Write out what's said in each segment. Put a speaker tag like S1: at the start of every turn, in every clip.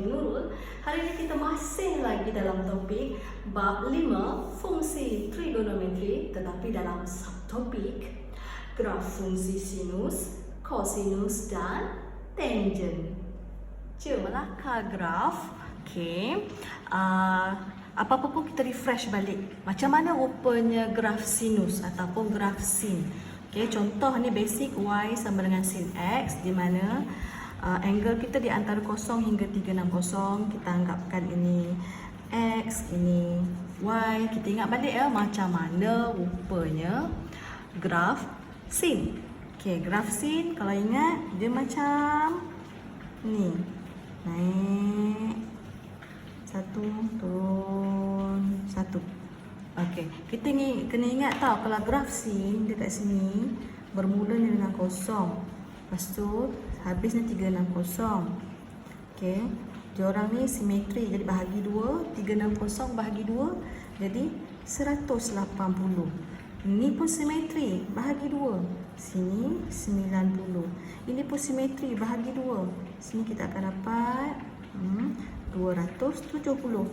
S1: Cikgu Nurul. Hari ini kita masih lagi dalam topik bab 5 fungsi trigonometri, tetapi dalam subtopik graf fungsi sinus, kosinus dan tangent. Cuma melakar graf. Okey. Apa-apa pun kita refresh balik. Macam mana rupanya graf sinus ataupun graf sin. Okey, contoh ni basic y sama dengan sin x, di mana angle kita di antara 0 hingga 360. Kita anggapkan ini x, ini y. Kita ingat balik ya macam mana rupanya graf sin. Okey, graf sin kalau ingat dia macam ni. Naik satu, turun satu. Okey, kita ni kena ingat tau, kalau graf sin dekat sini bermula dengan 0. Lepas tu habisnya 360. Okey, diorang ni simetri, jadi bahagi 2, 360 bahagi 2 jadi 180. Ini pun simetri, bahagi 2. Sini 90. Ini pun simetri, bahagi 2. Sini kita akan dapat 270.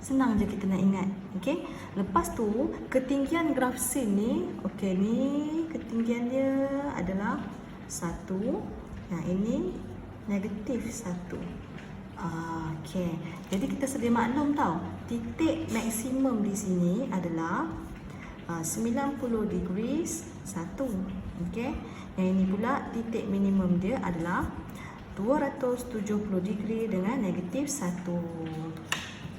S1: Senang je kita nak ingat. Okey. Lepas tu ketinggian graf sin ni, okey, ni ketinggian dia adalah 1. Yang ini negatif 1. Okey. Jadi kita sedia maklum tau, titik maksimum di sini adalah 90 degrees 1. Okey. Yang ini pula titik minimum dia adalah 270 degree dengan negatif 1.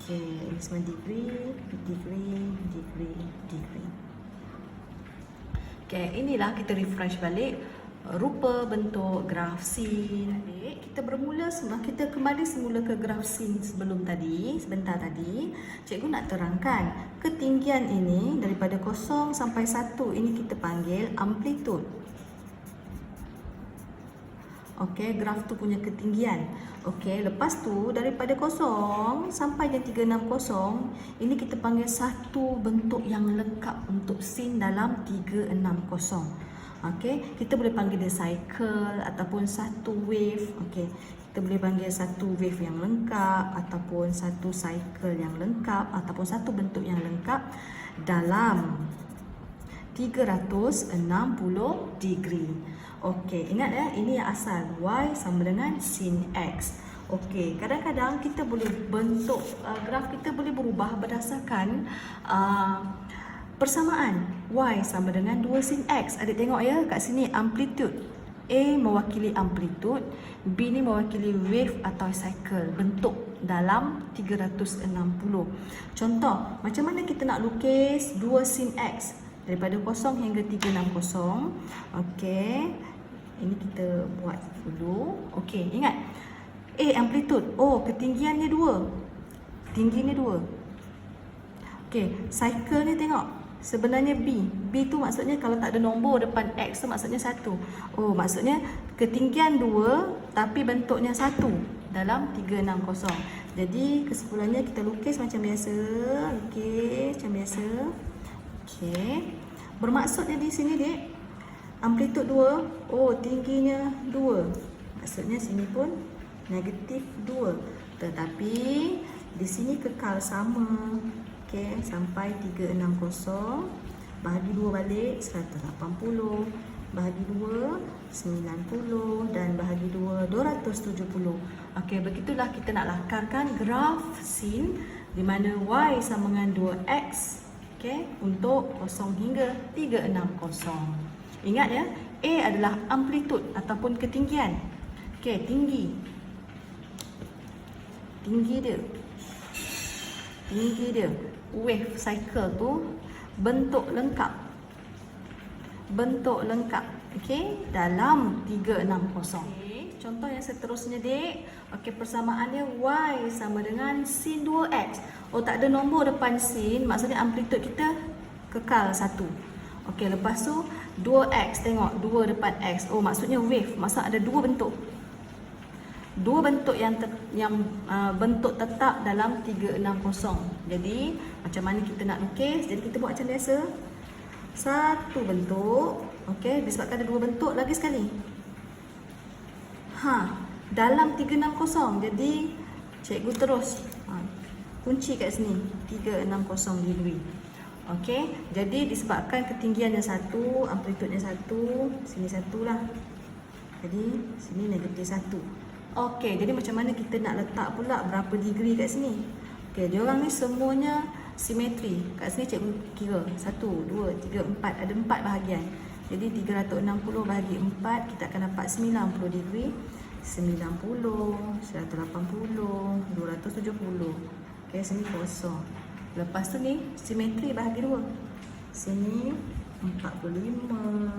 S1: Okey, ini semua degree, degree, degree, degree. Okey, inilah kita refresh balik rupa bentuk graf sin. Kita bermula semula, kita kembali semula ke graf sin sebelum tadi, sebentar tadi. Cikgu nak terangkan, ketinggian ini daripada 0 sampai 1 ini kita panggil amplitude. Okey, graf tu punya ketinggian. Okey, lepas tu daripada 0 sampai yang 360, ini kita panggil satu bentuk yang lengkap untuk sin dalam 360. Okey, kita boleh panggil dia cycle ataupun satu wave. Okey, kita boleh panggil satu wave yang lengkap ataupun satu cycle yang lengkap ataupun satu bentuk yang lengkap dalam 360 degree. Okey, ingat ya, ini yang asal y sama dengan sin x. Okey, kadang-kadang kita boleh bentuk graf kita boleh berubah berdasarkan persamaan. Y sama dengan 2 sin x. Adik tengok ya kat sini amplitude. A mewakili amplitude, B ni mewakili wave atau cycle, bentuk dalam 360. Contoh, macam mana kita nak lukis 2 sin x daripada 0 hingga 360. Okey, ini kita buat dulu. Okey, ingat A amplitude. Oh, ketinggiannya 2. Tingginya 2. Okey, cycle ni tengok. Sebenarnya B. B tu maksudnya kalau tak ada nombor depan X tu maksudnya 1. Oh, maksudnya ketinggian 2 tapi bentuknya 1 dalam 360. Jadi kesimpulannya kita lukis macam biasa. Okey, macam biasa. Okey. Bermaksudnya di sini dek, amplitude 2. Oh, tingginya 2. Maksudnya sini pun negatif 2. Tetapi di sini kekal sama. Okey, sampai 360. Bahagi 2 balik 180. Bahagi 2 90 dan bahagi 2 270. Okey, begitulah kita nak lakarkan graf sin di mana y sama dengan 2x. Okey, untuk 0 hingga 360. Ingat ya, A adalah amplitude ataupun ketinggian. Okey, tinggi. Tinggi dia. Tinggi dia. Wave cycle tu bentuk lengkap. Bentuk lengkap. Okey, dalam 360. Okey, contoh yang seterusnya dek. Okey, persamaannya y sama dengan sin 2x. Oh, tak ada nombor depan sin, maksudnya amplitude kita kekal 1. Okey, lepas tu 2x, tengok 2 depan x. Oh, maksudnya wave, maksud ada dua bentuk. Dua bentuk yang bentuk tetap dalam 360. Jadi macam mana kita nak lukis? Jadi kita buat macam biasa. Satu bentuk. Okey, disebabkan ada dua bentuk lagi sekali. dalam 360. Jadi cikgu terus kunci kat sini 360 degree. Okey, jadi disebabkan ketinggiannya satu, amplitudnya satu, sini satu lah. Jadi sini negatif satu. Okey, jadi macam mana kita nak letak pula berapa degree kat sini? Okey, diorang ni semuanya simetri. Kat sini cikgu kira 1, 2, 3, 4. Ada 4 bahagian. Jadi 360 bahagi 4, kita akan dapat 90 degree. 90, 180, 270. Okey, sini kosong. Lepas tu ni simetri bahagi 2. Sini 45.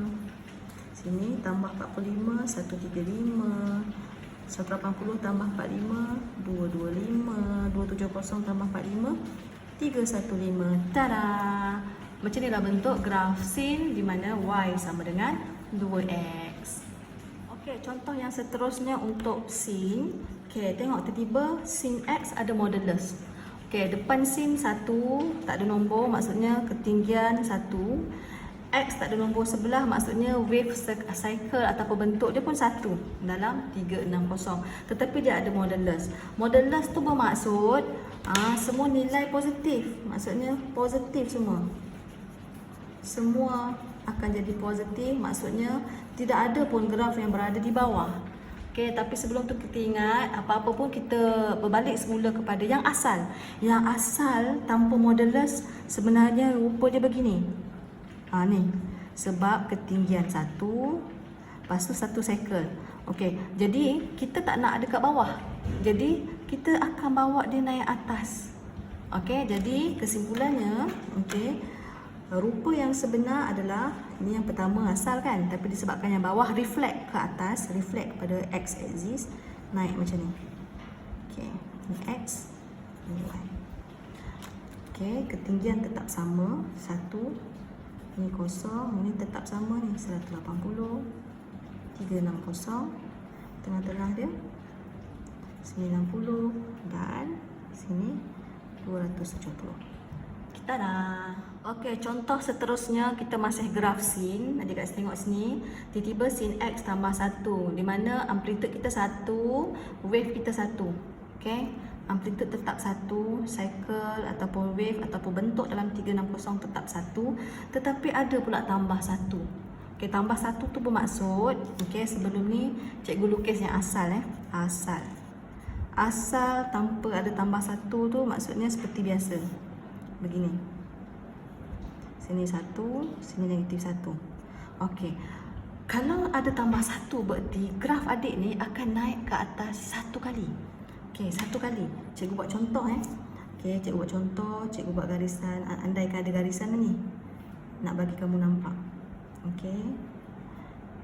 S1: Sini tambah 45, 135. 180 tambah 45, 225, 270 tambah 45, 315. Tada! Macam inilah bentuk graf sin di mana y sama dengan 2x. Okey, contoh yang seterusnya untuk sin. Okey, tengok tiba-tiba sin x ada modulus. Okey, depan sin 1, tak ada nombor, maksudnya ketinggian 1. X tak ada nombor sebelah, maksudnya wave cycle ataupun bentuk dia pun 1 dalam 360. Tetapi dia ada modulus. Modulus tu bermaksud semua nilai positif. Maksudnya positif semua. Semua akan jadi positif, maksudnya tidak ada pun graf yang berada di bawah. Okey, tapi sebelum tu kita ingat, apa-apa pun kita berbalik semula kepada yang asal. Yang asal tanpa modulus sebenarnya rupa dia begini. Ni sebab ketinggian 1, lepas tu 1 cycle. Okey, jadi kita tak nak ada kat bawah. Jadi kita akan bawa dia naik atas. Okey, jadi kesimpulannya, okey, rupa yang sebenar adalah ni yang pertama asal kan, tapi disebabkan yang bawah reflect ke atas, reflect kepada x axis, naik macam ni. Okey, ni x, ni y. Okey, ketinggian tetap sama 1. Ni kosong, ni tetap sama ni 180, 360, tengah-tengah dia 90 dan sini 270. Kita dah. Okey, contoh seterusnya kita masih graf sin. Adik-adik tengok sini, tiba-tiba sin x tambah 1 di mana amplitude kita 1, wave kita 1. Okey. Amplitude tetap 1, cycle ataupun wave ataupun bentuk dalam 360 tetap 1, tetapi ada pula tambah 1. Okey, tambah 1 tu bermaksud, okey, sebelum ni cikgu lukis yang asal asal. Asal tanpa ada tambah 1 tu maksudnya seperti biasa. Begini. Sini 1, sini negatif 1. Okey. Kalau ada tambah 1 berarti graf adik ni akan naik ke atas 1 kali. Okey, 1 kali. Cikgu buat contoh Okey, cikgu buat contoh, cikgu buat garisan. Andaikan ada garisan ni. Nak bagi kamu nampak. Okey.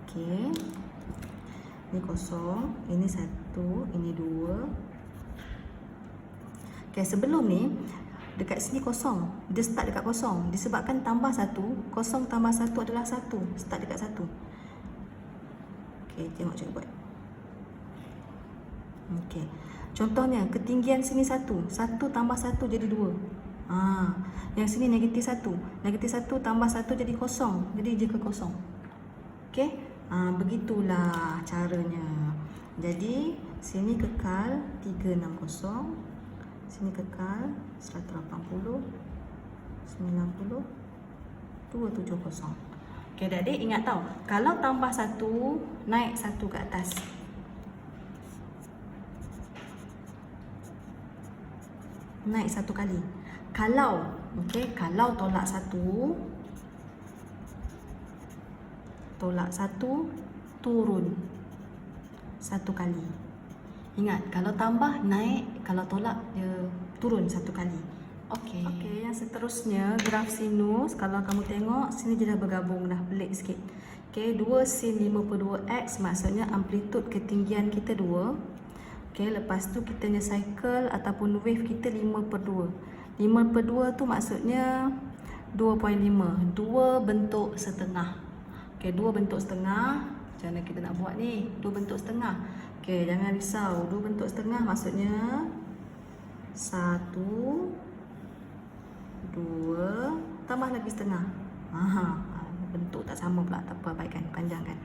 S1: Okey. Ni kosong, ini 1, ini 2. Okey, sebelum ni dekat sini kosong. Dia start dekat kosong. Disebabkan tambah 1, kosong tambah 1 adalah 1. Start dekat 1. Okey, tengok cikgu buat. Okey. Contohnya, ketinggian sini 1. 1 tambah 1 jadi 2. Yang sini negatif 1. Negatif 1 tambah 1 jadi kosong. Jadi dia ke kosong. Okey? Begitulah caranya. Jadi, sini kekal 360. Sini kekal 180. 90. 270. Okey, adik ingat tau. Kalau tambah 1, naik 1 ke atas. Naik 1 kali. Kalau, okey, kalau tolak 1, turun 1 kali. Ingat, kalau tambah naik, kalau tolak dia turun 1 kali. Okey. Okey, yang seterusnya graf sinus. Kalau kamu tengok sini dia dah bergabung dah, pelik sikit. Okey, 2 sin 52x maksudnya amplitude ketinggian kita 2. Okey, lepas tu kita punya cycle ataupun wave kita 5/2. 5/2 tu maksudnya 2.5. 2 bentuk setengah. Okey, 2 bentuk setengah. Macam mana kita nak buat ni? 2 bentuk setengah. Okey, jangan risau. 2 bentuk setengah maksudnya 1, 2, tambah lagi setengah. Bentuk tak sama pula. Tak apa, abaikan. Panjangkan.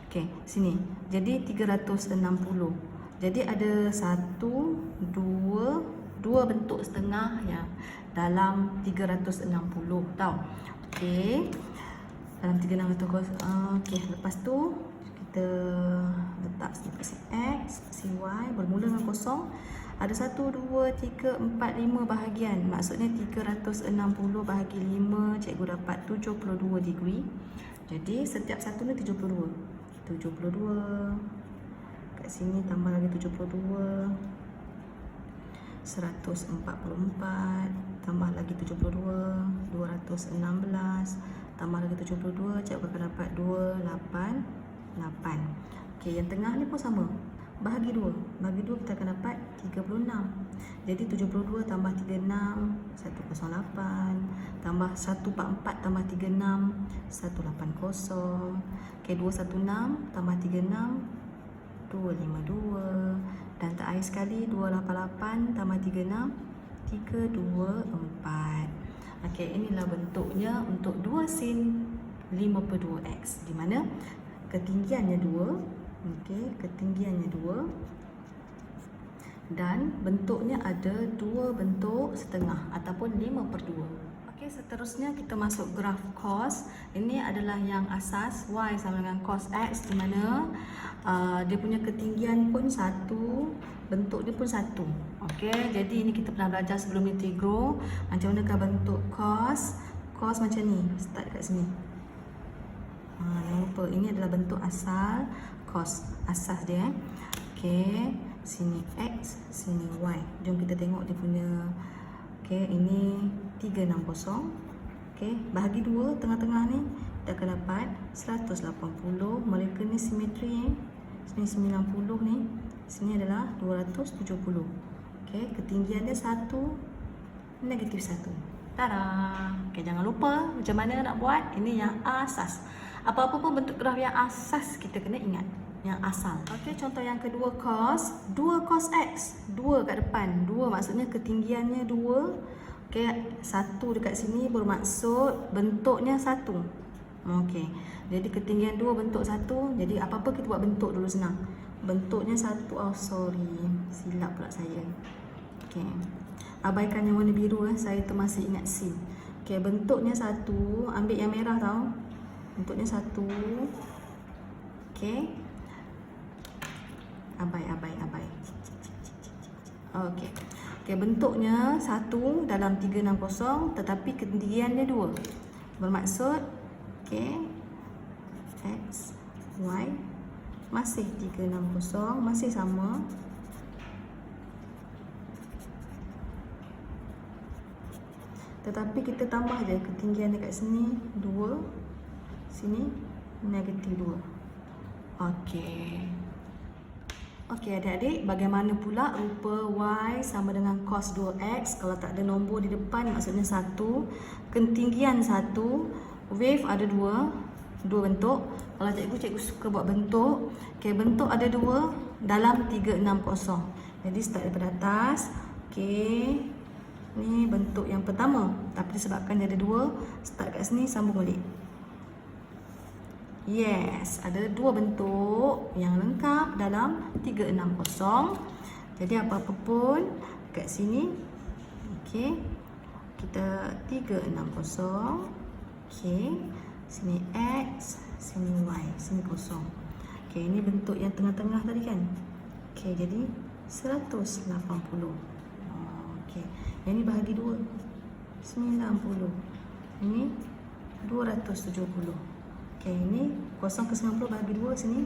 S1: Okey, sini. Jadi 360. Jadi ada satu, dua bentuk setengah yang dalam 360 tau. Okey. Dalam 360. Okey, lepas tu kita letak sini si X, si Y bermula dengan kosong. Ada 1, 2, 3, 4, 5 bahagian. Maksudnya 360 bahagi 5, cikgu dapat 72 degree. Jadi setiap satu ni 72. 72. Kat sini tambah lagi 72. 144 tambah lagi 72, 216 tambah lagi 72, cikgu akan dapat 288. Okey, yang tengah ni pun sama. Bahagi 2. Bahagi 2 kita akan dapat 36. Jadi 72 tambah 36, 108 tambah 144 tambah 36, 180. Okey, 216 tambah 36, 252. Dan terakhir sekali 288 tambah 36, 324. Okey, inilah bentuknya untuk 2 sin 52x, di mana ketinggiannya 2, okey, ketinggiannya 2 dan bentuknya ada 2 bentuk setengah ataupun 5/2. Okey, seterusnya kita masuk graf cos. Ini adalah yang asas y sama dengan cos x, di mana dia punya ketinggian pun satu, bentuk dia pun satu. Okey, jadi ini kita pernah belajar sebelum integro. Macam manakah bentuk cos? Cos macam ni, start kat sini. Jangan lupa, ini adalah bentuk asal cos, asas dia. Okey, sini x, sini y. Jom kita tengok dia punya. Okey, ini 360. Okey, bahagi 2 tengah-tengah ni kita akan dapat 180. Mereka ni simetri. Sini 90 ni, sini adalah 270. Okey, ketinggian dia 1, negatif 1. Tada. Okey, jangan lupa macam mana nak buat. Ini yang asas. Apa-apa pun bentuk graf yang asas kita kena ingat. Yang asal. Okey, contoh yang kedua cos. 2 cos x. 2 kat depan. 2 maksudnya ketinggiannya 2. Okey, 1 dekat sini bermaksud bentuknya 1. Okey. Jadi ketinggian 2 bentuk 1. Jadi apa-apa kita buat bentuk dulu senang. Bentuknya 1. Oh, sorry. Silap pula saya. Okey. Abaikan yang warna biru saya tu masih ingat sin. Okey, bentuknya 1. Ambil yang merah tau. Bentuknya 1. Okey. Abai. Okey. Okey, bentuknya 1 dalam 360 tetapi ketinggiannya 2. Bermaksud okey, x, y masih 360, masih sama. Tetapi kita tambah je ketinggian dekat sini 2, sini negatif 2. Okey. Okey adik-adik, bagaimana pula rupa y sama dengan cos 2x kalau tak ada nombor di depan, maksudnya 1, ketinggian 1, wave ada 2 bentuk. Kalau cikgu suka buat bentuk. Okey, bentuk ada 2 dalam 360. Jadi start daripada atas. Okey. Ni bentuk yang pertama, tapi disebabkan dia ada 2, start kat sini sambung balik. Yes, ada 2 bentuk yang lengkap dalam 360. Jadi apa-apa pun kat sini. Okey. Kita 360. Okey. Sini x, sini y, sini kosong. Okey, ini bentuk yang tengah-tengah tadi kan. Okey, jadi 180. Okey. Yang ni bahagi 2. 90. Ini 270. Okey, ini kosong ke 90 bahagi 2 sini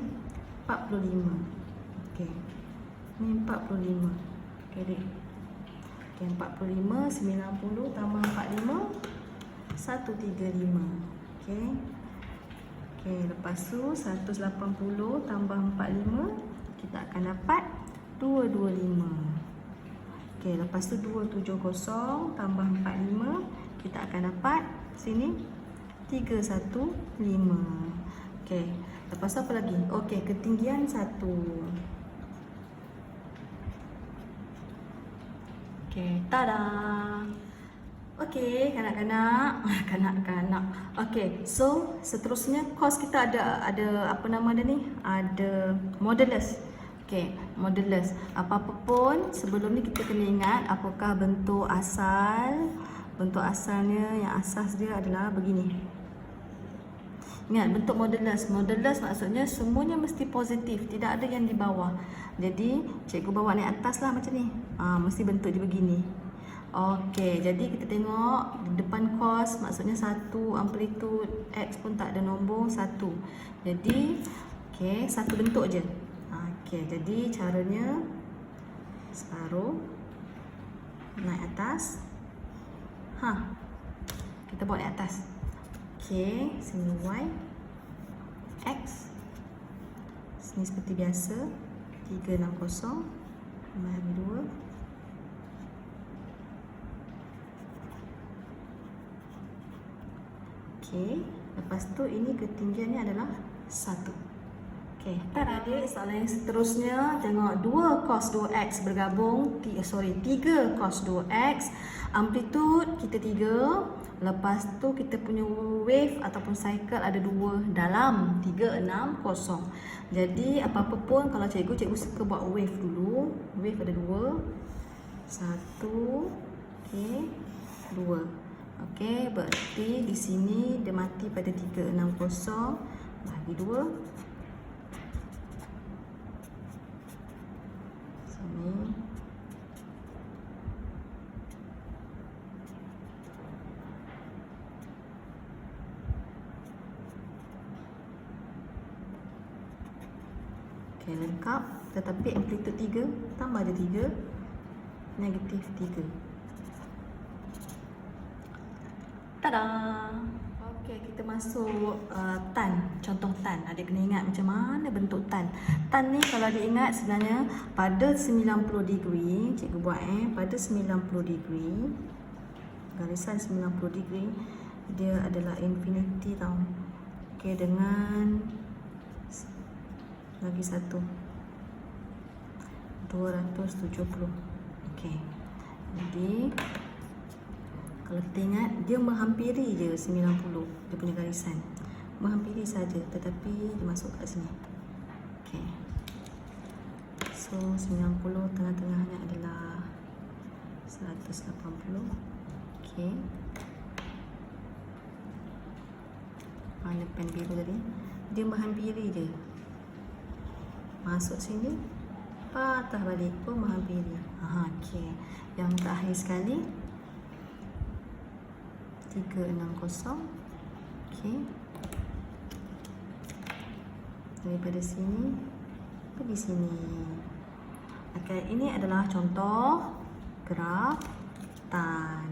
S1: 45. Okey. Ini 45. Okey, dek. Okey, 45, 90 tambah 45, 135. Okey. Okey, lepas tu 180 tambah 45 kita akan dapat 225. Okey, lepas tu 270 tambah 45 kita akan dapat sini 315. Okey, lepas tu apa lagi? Okey, ketinggian 1. Okey, tada. Okey, kanak-kanak. Okey, so seterusnya cos kita ada apa nama dia ni? Ada modulus. Okey, modulus. Apa-apa pun sebelum ni kita kena ingat apakah bentuk asal. Bentuk asalnya, yang asas dia adalah begini. Ingat bentuk modulus. Modulus maksudnya semuanya mesti positif, tidak ada yang di bawah. Jadi cikgu bawa naik atas lah macam ni. Mesti bentuk dia begini. Okey, jadi kita tengok di depan cos maksudnya 1, amplitude X pun tak ada nombor 1. Jadi okey, satu bentuk je. Okey, jadi caranya separuh naik atas. Kita bawa naik atas. Okey, sini Y, X. Sini seperti biasa 360 bahagi 2. Okey, lepas tu ini ketinggiannya adalah 1. Okey, adik soalan yang seterusnya tengok 2 cos 2x bergabung 3 cos 2x, amplitude kita 3. Lepas tu kita punya wave ataupun cycle ada 2 dalam 360. Jadi apa-apa pun kalau cikgu suka buat wave dulu. Wave ada 2. 1, okey, 2. Okey, berarti di sini dia mati pada 360 bahagi 2. Okey, lengkap. Tetapi amplitude 3 tambah ada 3, negatif 3. Tada! Okey, kita masuk tan. Contoh tan. Adik kena ingat macam mana bentuk tan. Tan ni kalau adik ingat sebenarnya pada 90 degree, cikgu buat pada 90 degree, garisan 90 degree, dia adalah infinity tau. Okey, dengan lagi satu 270. Okey, jadi kalau kita ingat dia menghampiri je 90, dia punya garisan menghampiri saja, tetapi dia masuk kat sini. Okey, so 90 tengah-tengahnya adalah 180. Okey, mana pen biru tadi, dia menghampiri je, masuk sini, patah balik pun menghampiri. Okey, yang terakhir sekali 360. Okey, daripada sini pergi sini. Okey, ini adalah contoh graf tan.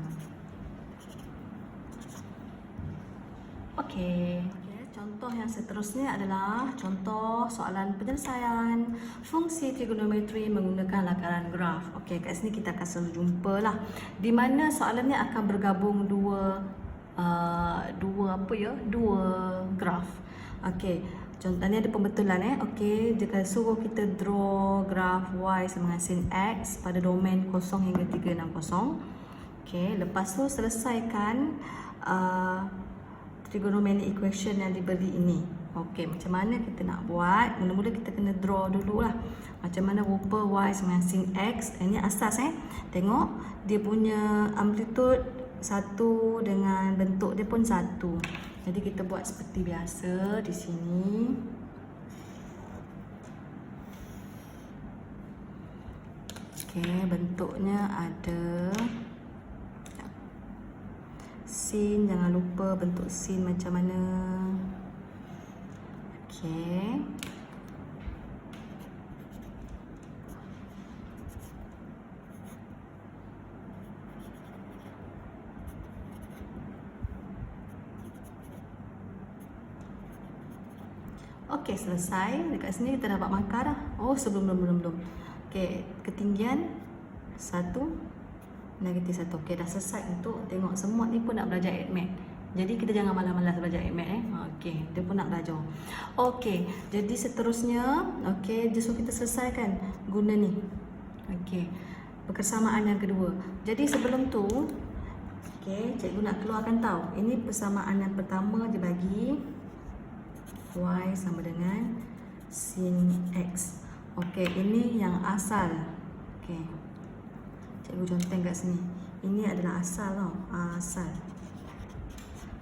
S1: Okey, contoh yang seterusnya adalah contoh soalan penyelesaian fungsi trigonometri menggunakan lakaran graf. Okey, kat sini kita akan selalu jumpa lah, di mana soalannya akan bergabung dua graf. Okey, contohnya ada pembetulan Okey, dia suruh kita draw graf y sama dengan sin x pada domain 0 hingga 360. Okey, lepas tu selesaikan trigonometric equation yang diberi ini. Okey, macam mana kita nak buat? Mula-mula kita kena draw dulu lah. Macam mana rupa y sama sin x. Ini asas Tengok dia punya amplitude 1 dengan bentuk dia pun 1. Jadi kita buat seperti biasa di sini. Okey, bentuknya ada sin, jangan lupa bentuk sin macam mana. Okey, okey, selesai. Dekat sini kita dapat markah dah. Oh, belum. Okey, ketinggian 1, negatif 1. Okey, dah selesai untuk tengok. Semua ni pun nak belajar ADMAT. Jadi kita jangan malas-malas belajar ADMAT Okey, dia pun nak belajar. Okey, jadi seterusnya okey, justru kita selesaikan guna ni. Okey, persamaan yang kedua. Jadi sebelum tu okey, cikgu nak keluarkan tahu. Ini persamaan yang pertama, dia bagi y sama dengan sin x. Okey, ini yang asal. Okey. Cikgu contohkan kat sini. Ini adalah asal tau. Asal.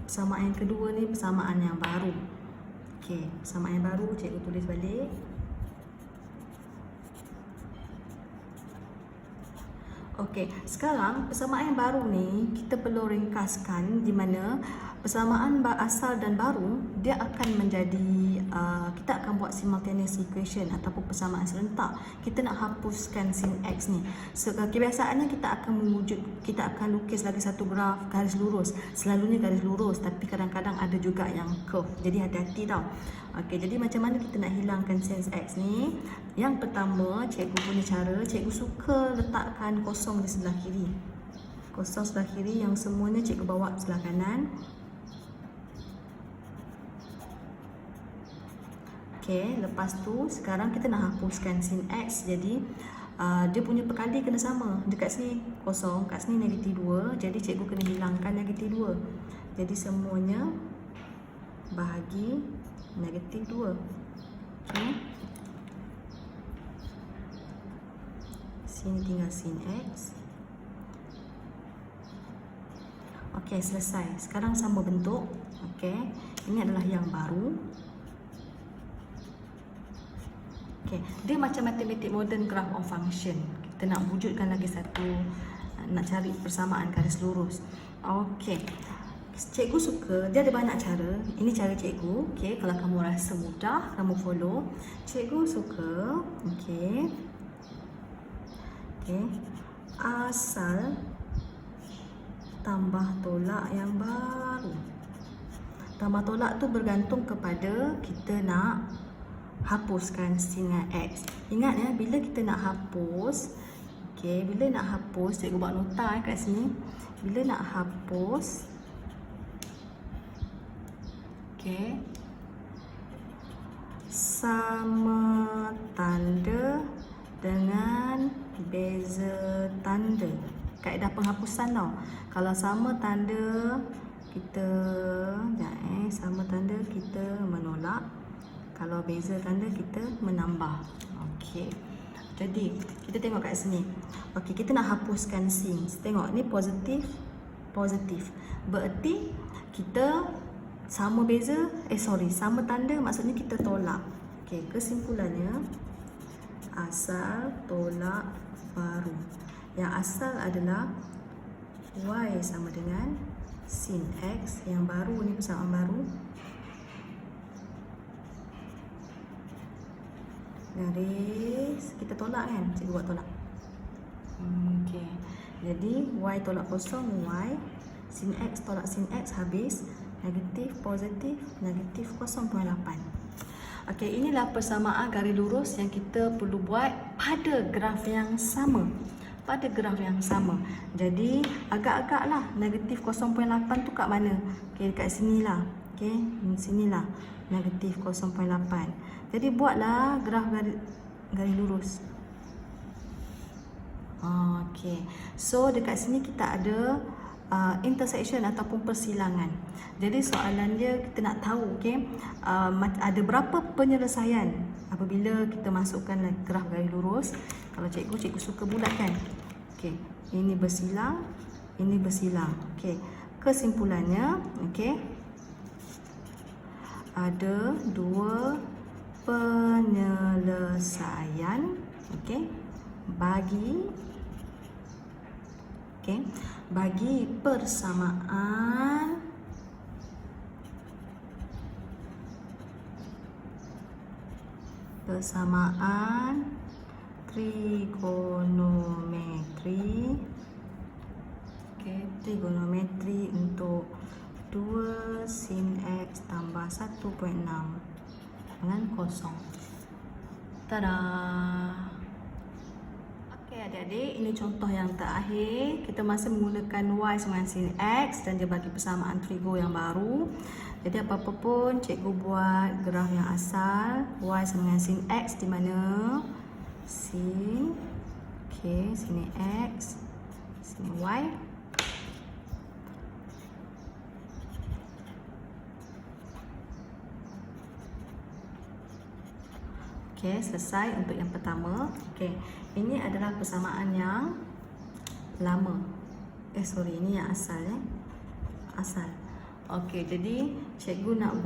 S1: Persamaan yang kedua ni persamaan yang baru. Okey, persamaan yang baru cikgu tulis balik. Okey, sekarang persamaan yang baru ni kita perlu ringkaskan di mana persamaan asal dan baru dia akan menjadi kita akan buat simultaneous equation ataupun persamaan serentak. Kita nak hapuskan sin x ni. Kebiasaannya kita akan lukis lagi satu graf garis lurus. Selalunya garis lurus tapi kadang-kadang ada juga yang curve. Jadi hati-hati tau. Okey, jadi macam mana kita nak hilangkan sin x ni? Yang pertama, cikgu punya cara, cikgu suka letakkan kosong di sebelah kiri. Kosong sebelah kiri yang semuanya cikgu bawa sebelah kanan. Okey, lepas tu sekarang kita nak hapuskan sin x. Jadi dia punya perkali kena sama. Dekat sini kosong, kat sini negatif 2. Jadi cikgu kena hilangkan negatif 2. Jadi semuanya bahagi negatif 2. Okey. Sini tinggal sin x. Okey, selesai. Sekarang sama bentuk. Okey. Ini adalah yang baru. Okey, dia macam matematik moden graph of function. Kita nak wujudkan lagi satu, nak cari persamaan garis lurus. Okey. Cikgu suka, dia ada banyak cara. Ini cara cikgu. Okey, kalau kamu rasa mudah, kamu follow. Cikgu suka, okey. Okey. Asal tambah tolak yang baru. Tambah tolak tu bergantung kepada kita nak hapuskan sin x. Ingat ya, bila kita nak hapus, okey, bila nak hapus, cikgu buat nota kat sini. Bila nak hapus, okey, sama tanda dengan beza tanda. Kaedah penghapusan tau. Kalau sama tanda kita sama tanda kita menolak. Kalau beza tanda kita menambah. Okey. Jadi kita tengok kat sini. Okey, kita nak hapuskan sin. Tengok ni positif, positif. Bererti kita sama beza, sama tanda maksudnya kita tolak. Okey, kesimpulannya asal tolak baru. Yang asal adalah y sama dengan sin x. Yang baru ni persamaan baru. Garis kita tolak kan, cikgu buat tolak. Okey. Jadi y tolak kosong y, sin x tolak sin x habis negatif positif negatif 0.8. Okey, inilah persamaan garis lurus yang kita perlu buat pada graf yang sama. Pada graf yang sama. Jadi agak-agaklah negatif 0.8 tu kat mana? Okey, dekat sinilah. Okey, sinilah negatif 0.8. Jadi buatlah graf garis lurus. Okey. So dekat sini kita ada intersection ataupun persilangan. Jadi soalan dia kita nak tahu, okey, ada berapa penyelesaian apabila kita masukkan graf garis lurus. Kalau cikgu suka bulatkan. Okey, ini bersilang, ini bersilang. Okey. Kesimpulannya, okey, ada dua penyelesaian, okey, bagi persamaan trigonometri, okey, trigonometri untuk 2 sin x tambah 1.6 dengan kosong. Tada! Okey adik-adik, ini contoh yang terakhir. Kita masih menggunakan y sama dengan sin x dan dia bagi persamaan trigo yang baru. Jadi apa-apa pun cikgu buat graf yang asal y sama dengan sin x di mana sin, okey, sini x, sini y. Okey, selesai untuk yang pertama. Okey, ini adalah persamaan yang lama. Ini yang asal asal. Okey, jadi cikgu nak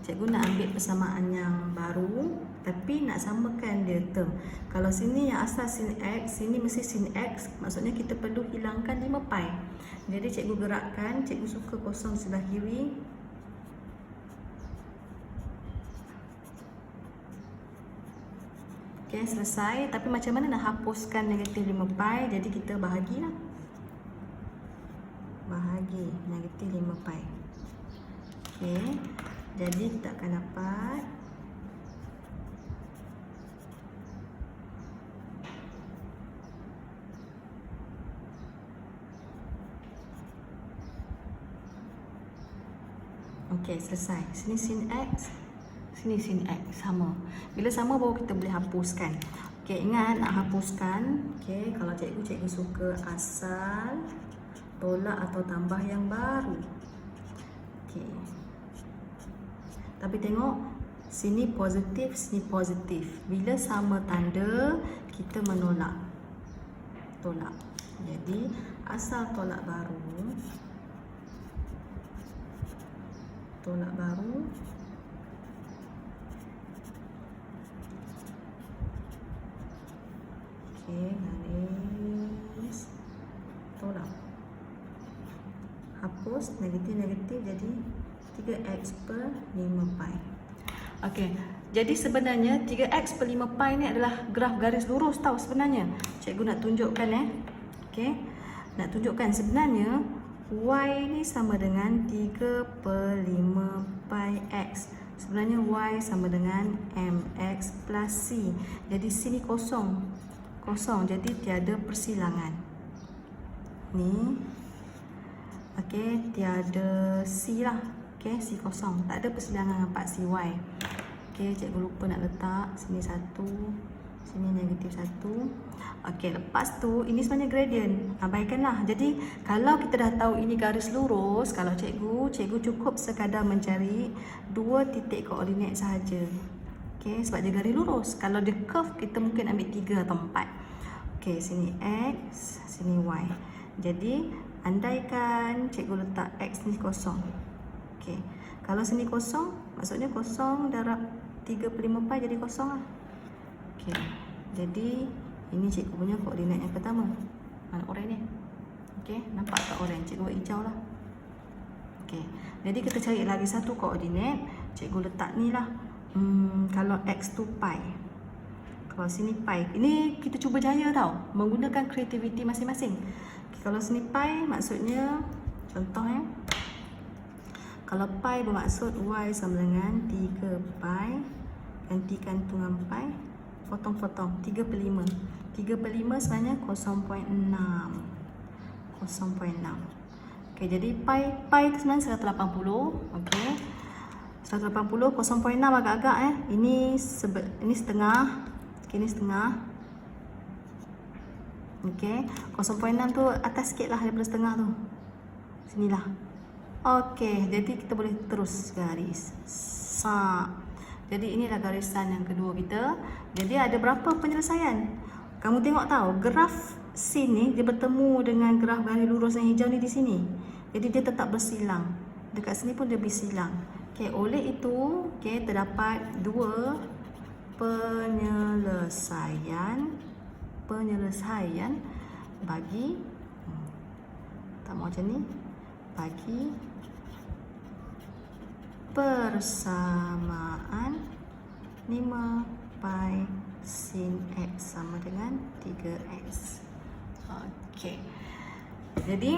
S1: cikgu nak ambil persamaan yang baru tapi nak samakan dia term. Kalau sini yang asal sin X, sini mesti sin X, maksudnya kita perlu hilangkan 5 pi. Jadi cikgu gerakkan, cikgu suka kosong sebelah kiri. Okey, selesai. Tapi macam mana nak hapuskan negatif 5 pi? Jadi kita bahagilah. Bahagi negatif 5 pi. Okey. Jadi kita akan dapat okey, selesai. Sini sin X, sini sin X sama. Bila sama baru kita boleh hapuskan. Okey, ingat nak hapuskan. Okey, kalau cikgu suka asal, tolak atau tambah yang baru. Okey. Tapi tengok sini positif, sini positif. Bila sama tanda, kita menolak. Tolak. Jadi asal tolak baru. Tolak baru. Okey, garis. Tolak. Hapus negatif jadi 3x per 5 pi. Okey, jadi sebenarnya 3x per 5 pi ni adalah graf garis lurus tau sebenarnya. Cikgu nak tunjukkan Okey, nak tunjukkan sebenarnya y ni sama dengan 3 per 5 pi x. Sebenarnya y sama dengan mx plus c. Jadi sini kosong. Kosong, jadi tiada persilangan. Ni okey, tiada C lah. Okey, C kosong. Tak ada persilangan dengan part CY. Okey, cikgu lupa nak letak. Sini 1. Sini negatif 1. Okey, lepas tu ini sebenarnya gradient. Abaikanlah. Jadi, kalau kita dah tahu ini garis lurus, kalau cikgu cukup sekadar mencari 2 titik koordinat sahaja. Okey, sebab dia garis lurus. Kalau dia curve, kita mungkin ambil 3 atau 4. Okey, sini X, sini Y. Jadi, andaikan cikgu letak X ni kosong. Okey. Kalau sini kosong, maksudnya kosong darab 3 per 5 pi jadi kosong lah. Okey. Jadi, ini cikgu punya koordinat yang pertama. Mana oranye ni? Okey, nampak tak oranye? Cikgu buat hijau lah. Okey. Jadi, kita cari lagi satu koordinat. Cikgu letak ni lah. Kalau X tu pi. Kalau sini pi. Ini kita cuba jaya tau. Menggunakan kreativiti masing-masing. Kalau sini pi maksudnya contoh kalau pi bermaksud y sama dengan 3 pi, gantikan tu dengan pi, potong-potong 3 per 5. 3 per 5 sebenarnya 0.6. 0.6. Okey, jadi pi itu sebenarnya 180. Okey. 180 0.6 agak-agak ini setengah. Okey, ini setengah. Okey, 0.6 tu atas sikit lah daripada setengah tu. Sinilah. Okey, jadi kita boleh terus garis. Jadi inilah garisan yang kedua kita. Jadi ada berapa penyelesaian? Kamu tengok tahu, graf sini dia bertemu dengan graf garis lurus yang hijau ni di sini. Jadi dia tetap bersilang. Dekat sini pun dia bersilang. Okey, oleh itu, terdapat 2 penyelesaian bagi tak mau macam ni, bagi persamaan 5 pi sin x sama dengan 3x. Okey. Jadi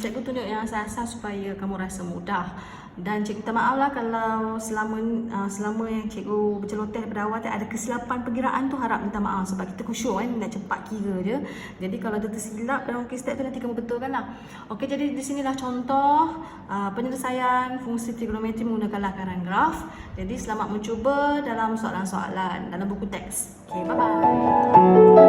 S1: cikgu tunjuk yang asal-asal supaya kamu rasa mudah. Dan cikgu minta maaf lah kalau selama yang cikgu berceloteh daripada awal ada kesilapan perkiraan tu, harap minta maaf sebab kita khusyuk nak cepat kira je. Jadi kalau ada tersilap dalam step tu nanti kamu betulkan lah. Okey, jadi di sinilah contoh penyelesaian fungsi trigonometri menggunakan lakaran graf. Jadi selamat mencuba dalam soalan-soalan dalam buku teks. Okey, bye-bye.